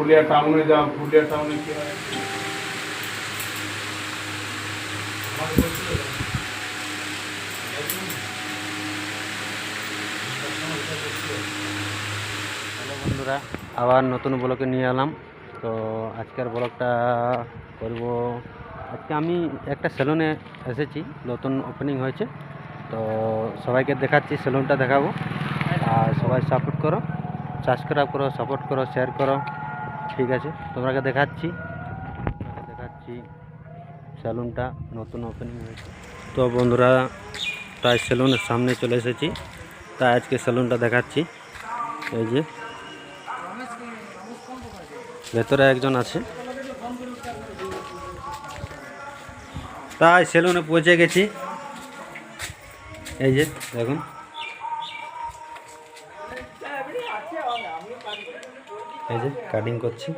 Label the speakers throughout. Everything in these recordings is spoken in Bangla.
Speaker 1: পুরুলিয়া টাউনে যাও, পুরুলিয়া টাউনে কি হয়
Speaker 2: হ্যালো বন্ধুরা, আবার নতুন ব্লগে নিয়ে এলাম। তো আজকের ব্লগটা করব, আজকে আমি একটা সেলুনে এসেছি, নতুন ওপেনিং হয়েছে। তো সবাইকে দেখাচ্ছি, সেলুনটা দেখাবো। আর সবাই সাপোর্ট করো, সাবস্ক্রাইব করো, সাপোর্ট করো, শেয়ার করো, ঠিক আছে? তোমাকে দেখাচ্ছি সেলুনটা নতুন ওপেনিং হয়েছে। তো বন্ধুরা, প্রায় সেলুনের সামনে চলে এসেছি, তাই আজকে সেলুনটা দেখাচ্ছি। এই যে ভেতরে একজন আছে, তাই সেলুনে পৌঁছে গেছি। এই যে দেখুন, এই যে কাটিং করছি,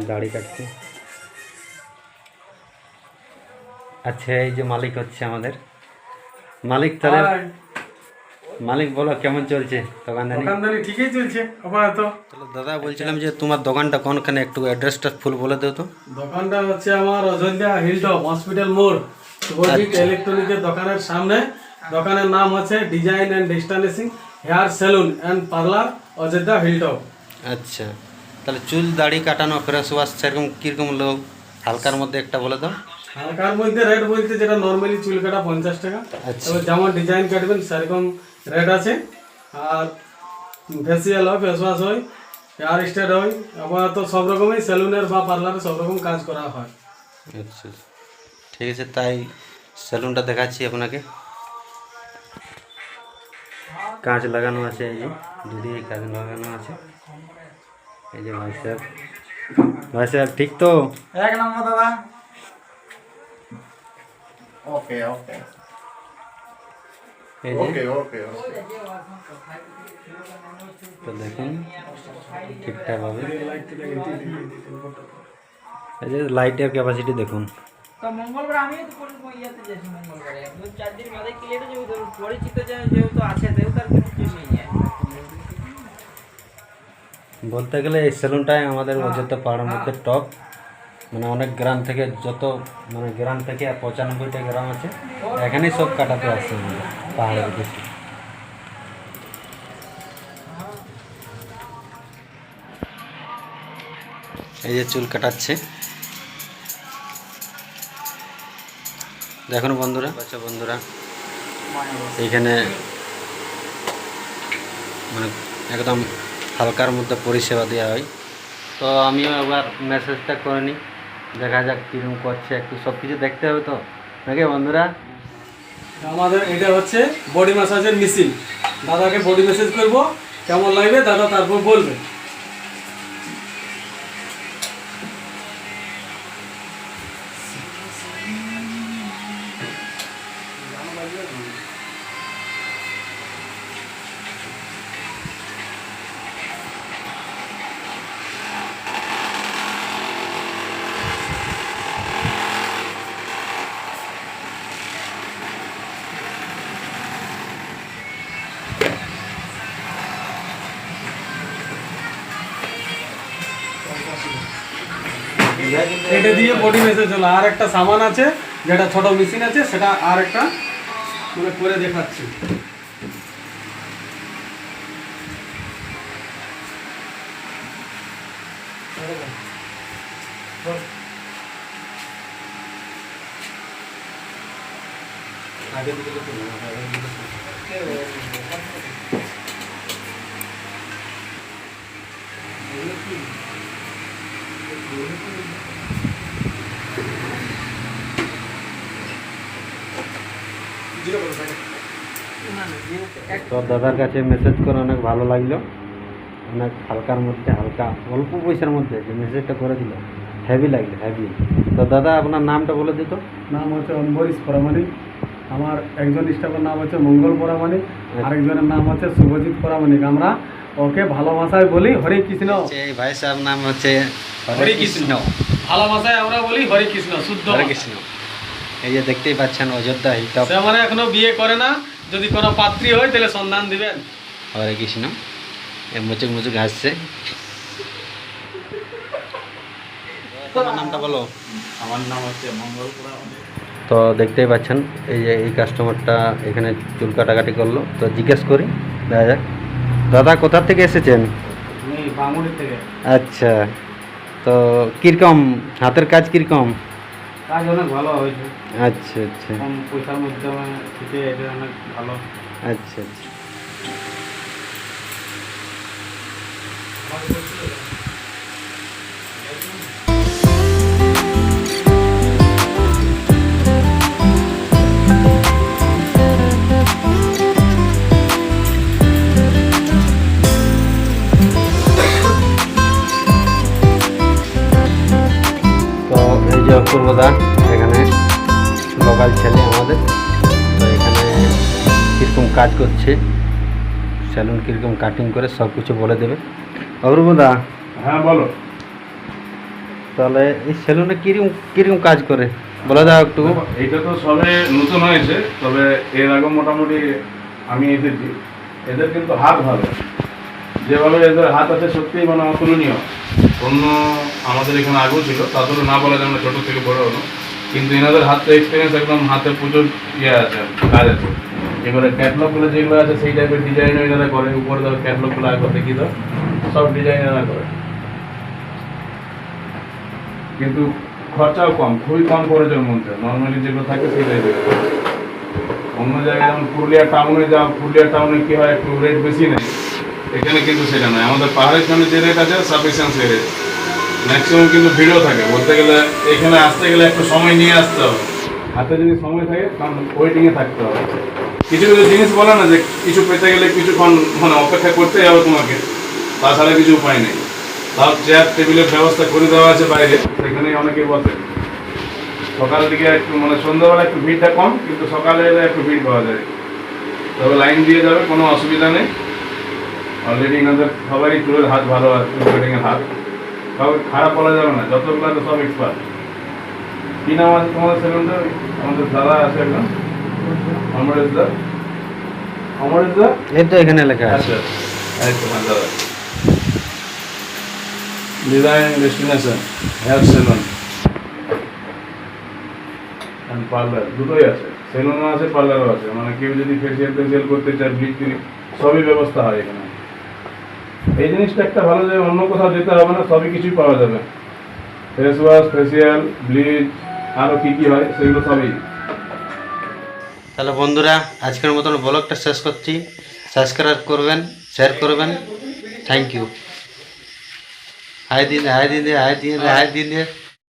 Speaker 2: দাড়ি কাটছি। আচ্ছা, এই যে মালিক হচ্ছে আমাদের মালিক। তাহলে মালিক বলো, কেমন চলছে দোকানদানি?
Speaker 1: দোকানদারি? ঠিকই চলছে আপাতত।
Speaker 2: তাহলে দাদা, বলছিলাম যে তোমার দোকানটা কোনখানে, একটু অ্যাড্রেসটা ফুল বলে দাও তো।
Speaker 1: দোকানটা হচ্ছে আমার অযোধ্যা হিলটপ হসপিটাল মোড়, শুভজিৎ ইলেকট্রনিকের দোকানের সামনে। দোকানের নাম হচ্ছে design and destination hair salon and parlour, Ayodhya hilltop.
Speaker 2: আচ্ছা, তাহলে চুল দাড়ি কাটানো, ফ্রেশ ওয়াশ সেরকম কীরকম লোক, হালকার মধ্যে একটা বলে দাও।
Speaker 1: হালকার মধ্যে রেট বলতে যেটা নর্মালি চুল কাটা 50 টাকা।
Speaker 2: আচ্ছা।
Speaker 1: তবে যেমন ডিজাইন কাটবেন সেরকম রেট আছে। আর ফেসিয়াল হয়, ফেস ওয়াশ হয়, হেয়ার স্টাইল হয়, আপাতত সব রকমই সেলুনের বা পার্লারে সব রকম কাজ করা হয়।
Speaker 2: আচ্ছা, ঠিক আছে, তাই সেলুনটা দেখাচ্ছি আপনাকে। কাঁচ লাগানো আছে, এই যে দুদিকে কাঁচ লাগানো আছে। এই যে ভাই সাহেব, ভাই সাহেব ঠিক তো?
Speaker 1: এক নম্বর দাদা। ওকে ওকে
Speaker 2: এই যে
Speaker 1: ওকে ওকে
Speaker 2: তো দেখুন ঠিকঠাক হবে। এই যে লাইটের ক্যাপাসিটি দেখুন।
Speaker 3: তো মঙ্গলবার আমি তো ইয়াতে যাচ্ছি, মঙ্গলবারে 4 দিন বাদে ক্লিয়ার যেহেতু পরিচিত যেহেতু আছে, যেহেতু আর কিছু নেই।
Speaker 2: বলতে গেলে এই সেলুনটাই আমাদের অযোধ্যা পাহাড়ের মধ্যে টপ। মানে অনেক গ্রাম থেকে, যত মানে গ্রাম থেকে 95টা গ্রাম আছে, এখানেই সব কাটাতে আসছে আমাদের পাহাড়ের দিকে। এই যে চুল কাটাচ্ছে, দেখুন বন্ধুরা। আচ্ছা বন্ধুরা, এইখানে মানে একদম হালকার মধ্যে পরিষেবা দেওয়া হয়। তো আমিও এবার মেসেজটা করে নিই, দেখা যাক কীরকম করছে। একটু সব কিছু দেখতে হবে তো নাকি বন্ধুরা?
Speaker 1: আমাদের এটা হচ্ছে বডি ম্যাসাজের মেশিন। দাদাকে বডি ম্যাসাজ করব, কেমন লাগবে দাদা তারপর বলবে। এটা দিয়ে বডি ম্যাসাজ হলো। আর একটা সামান আছে, যেটা ছোট মেশিন আছে, সেটা আর একটা মানে করে দেখাচ্ছি।
Speaker 2: তো দাদার কাছে মেসেজ করে অনেক ভালো লাগলো, অনেক হালকার মধ্যে, হালকা অল্প পয়সার মধ্যে যে মেসেজটা করে দিল, হেভি লাগলো, হেভি। তো দাদা, আপনার নামটা বলে দিত।
Speaker 1: নাম হচ্ছে অম্বরীশ পরামানিক। আমার একজন স্টাফের নাম হচ্ছে মঙ্গল পরামানিক, আরেকজনের নাম হচ্ছে শুভজিৎ পরামানিক। আমরা ওকে ভালোবাসায় বলি হরে কৃষ্ণ।
Speaker 2: এই ভাই সাহেব নাম হচ্ছে
Speaker 1: হরে কৃষ্ণ। ভালোবাসায় আমরা বলি হরে কৃষ্ণ, শুদ্ধ
Speaker 2: হরে কৃষ্ণ। এই যে দেখতেই পাচ্ছেন অযোধ্যা হিলটপ।
Speaker 1: সে মানে এখনো বিয়ে করে না, যদি কোনো পাত্রী হয় তাহলে সন্ধান দিবেন।
Speaker 2: হরে কৃষ্ণ। এ মুচুক মুচুক হাসছে। তোমার নামটা বলো।
Speaker 4: আমার নাম হচ্ছে মঙ্গলপুরা।
Speaker 2: তো দেখতেই পাচ্ছেন এই যে এই কাস্টমারটা এখানে চুল কাটাকাটি করলো, তো জিজ্ঞেস করি দেখা যাক। দাদা কোথা থেকে এসেছেন?
Speaker 1: আমি বাঙুড়ি থেকে।
Speaker 2: আচ্ছা, তো কীরকম হাতের কাজ কীরকম?
Speaker 1: কাজ অনেক ভালো হয়েছে,
Speaker 2: আচ্ছা আচ্ছা
Speaker 1: কম পয়সার মধ্যে শিখে এটা অনেক ভালো।
Speaker 2: আচ্ছা আচ্ছা। তো এই যে অপূর্বদা এখানে লোকাল ছেলে আমাদের, তো এখানে কীরকম কাজ করছে, স্যালুন কীরকম কাটিং করে সব কিছু বলে দেবে। অপূর্বদা,
Speaker 4: হ্যাঁ বলো।
Speaker 2: তাহলে এই স্যালুনে কীরকম কীরকম কাজ করে বলে দাও একটু।
Speaker 4: এইটা তো সবে নতুন হয়েছে, তবে এর আগে মোটামুটি আমি এসেছি। এদের কিন্তু হাত ভালো, যেভাবে এদের হাত আছে সত্যিই মানে অতুলনীয়। অন্য আমাদের এখানে আগেও ছিল, তাদের না বলা যায় না, ছোটো থেকে বড় হলো, কিন্তু এনাদের হাতে এক্সপিরিয়েন্স একদম, হাতে প্রচুর ইয়ে আছে, কাজ আছে। এবারে ক্যাটলগুলো যেগুলো আছে সেই টাইপের ডিজাইনও এনারা করে। উপরে দাও ক্যাটলগুলো একবার দেখি দাও, সব ডিজাইন এনারা করে, কিন্তু খরচাও কম, খুবই কম খরচের মধ্যে। নর্মালি যেগুলো থাকে সেই টাইপের। অন্য জায়গায় যেমন পুরুলিয়া টাউনে যাও, পুরুলিয়া টাউনে কী হয় একটু রেট বেশি নেই, এখানে কিন্তু সেটা নয়। আমাদের পাহাড়ের সামনে যে রেট আছে সাফিসিয়েন্ট সেই রেট। ম্যাক্সিমাম কিন্তু ভিড়ও থাকে, বলতে গেলে এখানে আসতে গেলে একটু সময় নিয়ে আসতে হবে। হাতে যদি সময় থাকে কারণ ওয়েটিংয়ে থাকতে হবে। কিছু কিছু জিনিস বলে না যে কিছু পেতে গেলে কিছুক্ষণ মানে অপেক্ষা করতেই হবে তোমাকে, তাছাড়া কিছু উপায় নেই। তাও চেয়ার টেবিলের ব্যবস্থা করে দেওয়া আছে বাইরে, সেখানেই অনেকে বসে। সকালের দিকে একটু মানে সন্ধ্যাবেলা একটু ভিড়টা কম, কিন্তু সকালে এলে একটু ভিড় পাওয়া যায়। তবে লাইন দিয়ে যাবে, কোনো অসুবিধা নেই। অলরেডি এনাদের সবারই চুলের হাত ভালো আছে, চুল কাটিংয়ের হাত কাউকে খারাপ বলা যাবে না, যতগুলো আছে সব এক্সপার্ট। কী নাম আছে তোমাদের সেলুনটা? আমাদের দাদা আছে একজন, অমরেশদা। অমরেশদা
Speaker 2: এই তো এখানে লেখা আছে।
Speaker 4: আচ্ছা, একদম দাদা। Design destination hair salon and parlour দুটোই আছে, সেলুনও আছে পার্লারও আছে। মানে কেউ যদি ফেসিয়াল করতে চায়, ব্লিচ ক্লিনিক সবই ব্যবস্থা হয় এখানে। এই জিনিসটা একটা ভালো, যে অন্য কোথাও যেতে হবে না, সবই কিছুই পাওয়া যাবে। ফেস ওয়াশ, ফেসিয়াল, ব্লিচ, আরও কী কী হয় সেগুলো সবই।
Speaker 2: তাহলে বন্ধুরা আজকের মতন ব্লগটা শেষ করছি। সাবস্ক্রাইব করবেন, শেয়ার করবেন। Thank you. হাই দিন, হাই দিন, হাই দিন, হাই দিন।